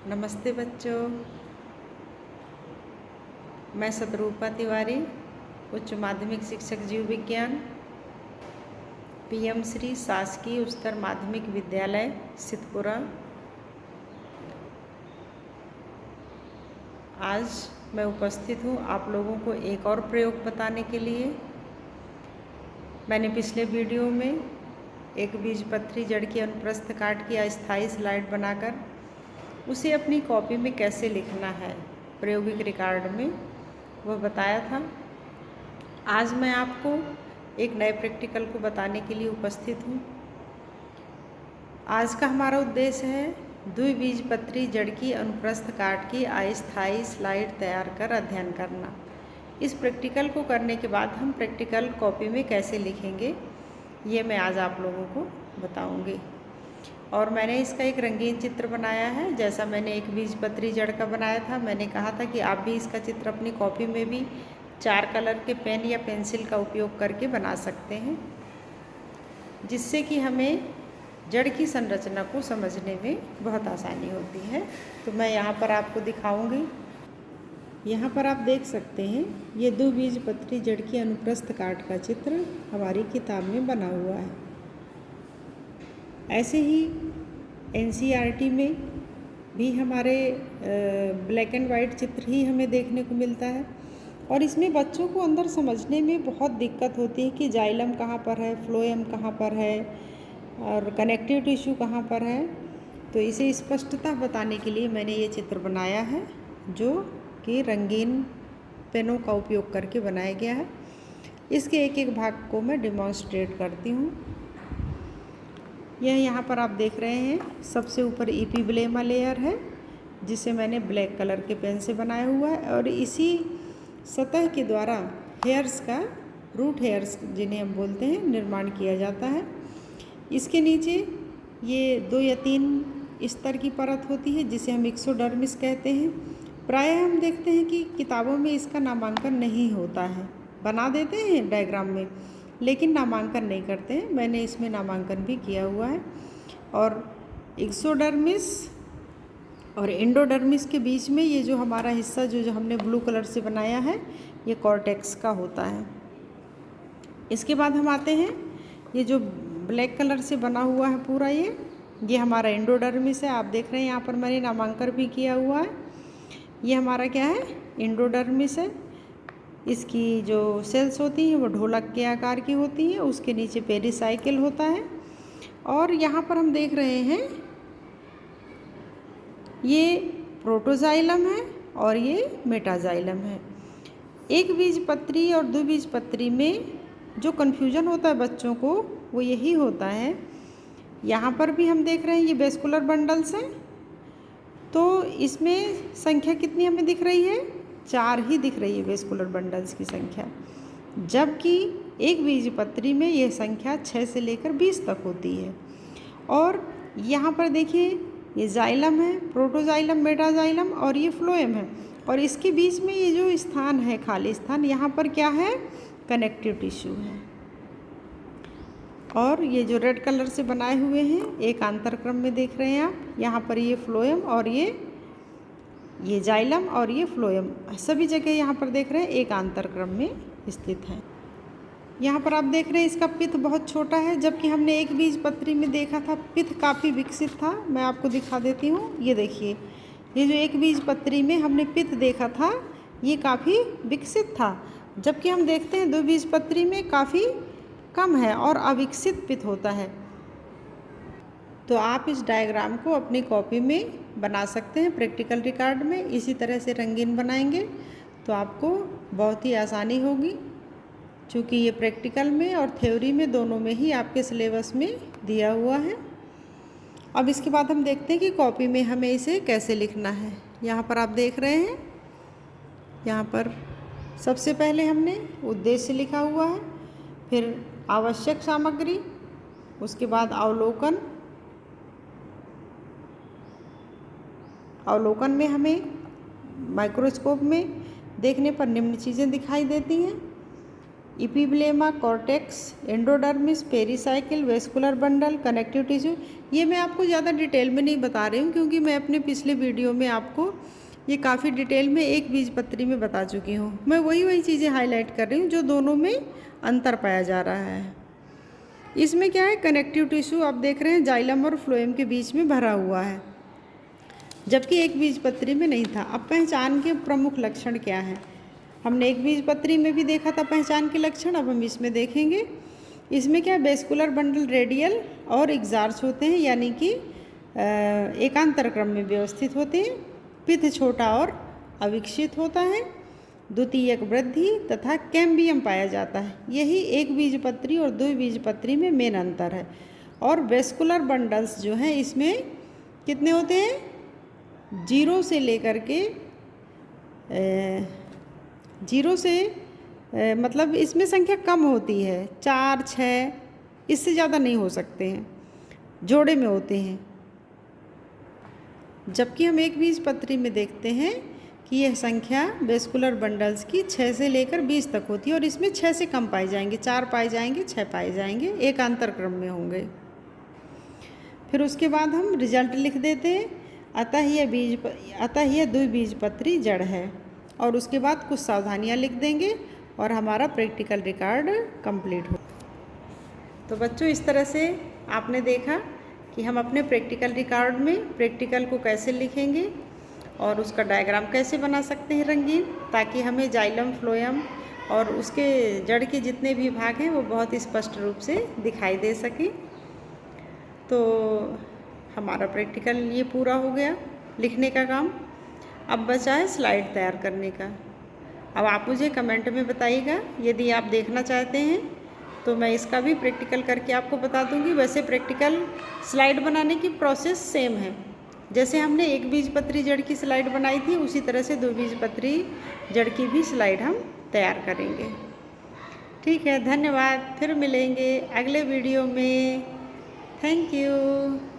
नमस्ते बच्चों, मैं शतरूपा तिवारी, उच्च माध्यमिक शिक्षक जीव विज्ञान, पीएम श्री शासकीय उच्चतर माध्यमिक विद्यालय सिद्धपुरा। आज मैं उपस्थित हूँ आप लोगों को एक और प्रयोग बताने के लिए। मैंने पिछले वीडियो में एक बीजपत्री जड़ की अनुप्रस्थ काट की अस्थायी स्लाइड बनाकर उसे अपनी कॉपी में कैसे लिखना है प्रायोगिक रिकॉर्ड में वह बताया था। आज मैं आपको एक नए प्रैक्टिकल को बताने के लिए उपस्थित हूँ। आज का हमारा उद्देश्य है द्विबीजपत्री जड़ की अनुप्रस्थ काट की अस्थायी स्लाइड तैयार कर अध्ययन करना। इस प्रैक्टिकल को करने के बाद हम प्रैक्टिकल कॉपी में कैसे लिखेंगे ये मैं आज आप लोगों को बताऊंगी। और मैंने इसका एक रंगीन चित्र बनाया है, जैसा मैंने एक बीजपत्री जड़ का बनाया था। मैंने कहा था कि आप भी इसका चित्र अपनी कॉपी में भी 4 कलर के पेन या पेंसिल का उपयोग करके बना सकते हैं, जिससे कि हमें जड़ की संरचना को समझने में बहुत आसानी होती है। तो मैं यहाँ पर आपको दिखाऊंगी। यहाँ पर आप देख सकते हैं ये द्विबीजपत्री जड़ की अनुप्रस्थ काट का चित्र हमारी किताब में बना हुआ है। ऐसे ही एनसीईआरटी में भी हमारे ब्लैक एंड वाइट चित्र ही हमें देखने को मिलता है, और इसमें बच्चों को अंदर समझने में बहुत दिक्कत होती है कि जाइलम कहाँ पर है, फ्लोएम कहाँ पर है और कनेक्टिव टिश्यू कहाँ पर है। तो इसे स्पष्टता बताने के लिए मैंने ये चित्र बनाया है, जो कि रंगीन पेनों का उपयोग करके बनाया गया है। इसके एक एक भाग को मैं डिमॉन्स्ट्रेट करती हूँ। यह यहाँ पर आप देख रहे हैं, सबसे ऊपर इपीब्लेमा लेयर है, जिसे मैंने ब्लैक कलर के पेन से बनाया हुआ है, और इसी सतह के द्वारा हेयर्स का, रूट हेयर्स जिन्हें हम बोलते हैं, निर्माण किया जाता है। इसके नीचे ये 2 या 3 स्तर की परत होती है, जिसे हम एक्सोडर्मिस कहते हैं। प्रायः हम देखते हैं कि किताबों में इसका नामांकन नहीं होता है, बना देते हैं डायग्राम में, लेकिन नामांकन नहीं करते हैं। मैंने इसमें नामांकन भी किया हुआ है। और एक्सोडर्मिस और एंडोडर्मिस के बीच में ये जो हमारा हिस्सा जो हमने ब्लू कलर से बनाया है, ये कॉर्टेक्स का होता है। इसके बाद हम आते हैं, ये जो ब्लैक कलर से बना हुआ है पूरा, ये हमारा एंडोडर्मिस है। आप देख रहे हैं यहाँ पर मैंने नामांकन भी किया हुआ है। ये हमारा क्या है, एंडोडर्मिस है। इसकी जो सेल्स होती हैं वो ढोलक के आकार की होती हैं, उसके नीचे पेरिसाइकिल होता है। और यहाँ पर हम देख रहे हैं ये प्रोटोजाइलम है और ये मेटाजाइलम है। एक बीजपत्री और द्विबीजपत्री में जो कन्फ्यूजन होता है बच्चों को, वो यही होता है। यहाँ पर भी हम देख रहे हैं ये वेस्कुलर बंडल्स हैं, तो इसमें संख्या कितनी हमें दिख रही है, 4 ही दिख रही है वेस्कुलर बंडल्स की संख्या, जबकि एक बीजपत्री में यह संख्या 6 से लेकर 20 तक होती है। और यहाँ पर देखिए ये जाइलम है, प्रोटोजाइलम, मेटाजाइलम, और ये फ्लोएम है, और इसके बीच में ये जो स्थान है, खाली स्थान, यहाँ पर क्या है, कनेक्टिव टिश्यू है। और ये जो रेड कलर से बनाए हुए हैं, एक आंतरक्रम में देख रहे हैं आप, यहाँ पर ये फ्लोएम और ये जाइलम और ये फ्लोएम, सभी जगह यहाँ पर देख रहे हैं एक आंतरक्रम में स्थित है। यहाँ पर आप देख रहे हैं इसका पित्त बहुत छोटा है, जबकि हमने एक बीजपत्री में देखा था पित्त काफ़ी विकसित था। मैं आपको दिखा देती हूँ, ये देखिए, ये जो एक बीजपत्री में हमने पित्त देखा था ये काफ़ी विकसित था, जबकि हम देखते हैं द्विबीजपत्री में काफ़ी कम है और अविकसित पित्त होता है। तो आप इस डायग्राम को अपनी कॉपी में बना सकते हैं प्रैक्टिकल रिकॉर्ड में। इसी तरह से रंगीन बनाएंगे तो आपको बहुत ही आसानी होगी, क्योंकि ये प्रैक्टिकल में और थ्योरी में दोनों में ही आपके सिलेबस में दिया हुआ है। अब इसके बाद हम देखते हैं कि कॉपी में हमें इसे कैसे लिखना है। यहाँ पर आप देख रहे हैं, यहाँ पर सबसे पहले हमने उद्देश्य लिखा हुआ है, फिर आवश्यक सामग्री, उसके बाद अवलोकन। अवलोकन में हमें माइक्रोस्कोप में देखने पर निम्न चीज़ें दिखाई देती हैं। Epiblema, cortex, endodermis, pericycle, vascular bundle, connective tissue. ये मैं आपको ज़्यादा डिटेल में नहीं बता रही हूँ क्योंकि मैं अपने पिछले वीडियो में आपको ये काफ़ी डिटेल में एक बीजपत्री में बता चुकी हूँ। मैं वही चीज़ें हाईलाइट कर रही हूँ जो दोनों में अंतर पाया जा रहा है। इसमें क्या है, कनेक्टिव टिश्यू आप देख रहे हैं जाइलम और फ्लोएम के बीच में भरा हुआ है, जबकि एक बीजपत्री में नहीं था। अब पहचान के प्रमुख लक्षण क्या हैं? हमने एक बीजपत्री में भी देखा था पहचान के लक्षण, अब हम इसमें देखेंगे। इसमें क्या, वेस्कुलर बंडल रेडियल और एग्जार्च होते हैं, यानी कि एकांतर क्रम में व्यवस्थित होते हैं। पित्त छोटा और अविकसित होता है। द्वितीयक वृद्धि तथा कैम्बियम पाया जाता है। यही एक बीजपत्री और द्विबीजपत्री में मेन अंतर है। और वेस्कुलर बंडल्स जो हैं इसमें कितने होते हैं, 0 से लेकर के 0 से मतलब इसमें संख्या कम होती है, 4, 6, इससे ज़्यादा नहीं हो सकते हैं, जोड़े में होते हैं। जबकि हम एक बीजपत्री में देखते हैं कि यह संख्या वेस्कुलर बंडल्स की 6 से लेकर 20 तक होती है और इसमें 6 से कम पाए जाएंगे, 4 पाए जाएंगे, 6 पाए जाएंगे, एकांतर क्रम में होंगे। फिर उसके बाद हम रिजल्ट लिख देते हैं। अतः यह द्विबीजपत्री जड़ है, और उसके बाद कुछ सावधानियां लिख देंगे और हमारा प्रैक्टिकल रिकॉर्ड कंप्लीट हो। तो बच्चों, इस तरह से आपने देखा कि हम अपने प्रैक्टिकल रिकॉर्ड में प्रैक्टिकल को कैसे लिखेंगे और उसका डायग्राम कैसे बना सकते हैं रंगीन, ताकि हमें जाइलम, फ्लोएम और उसके जड़ के जितने भी भाग हैं वो बहुत स्पष्ट रूप से दिखाई दे सके। तो हमारा प्रैक्टिकल ये पूरा हो गया लिखने का काम। अब बचा है स्लाइड तैयार करने का। अब आप मुझे कमेंट में बताइएगा, यदि आप देखना चाहते हैं तो मैं इसका भी प्रैक्टिकल करके आपको बता दूंगी। वैसे प्रैक्टिकल स्लाइड बनाने की प्रोसेस सेम है, जैसे हमने एक बीजपत्री जड़ की स्लाइड बनाई थी उसी तरह से द्विबीजपत्री जड़ की भी स्लाइड हम तैयार करेंगे। ठीक है, धन्यवाद। फिर मिलेंगे अगले वीडियो में। Thank you.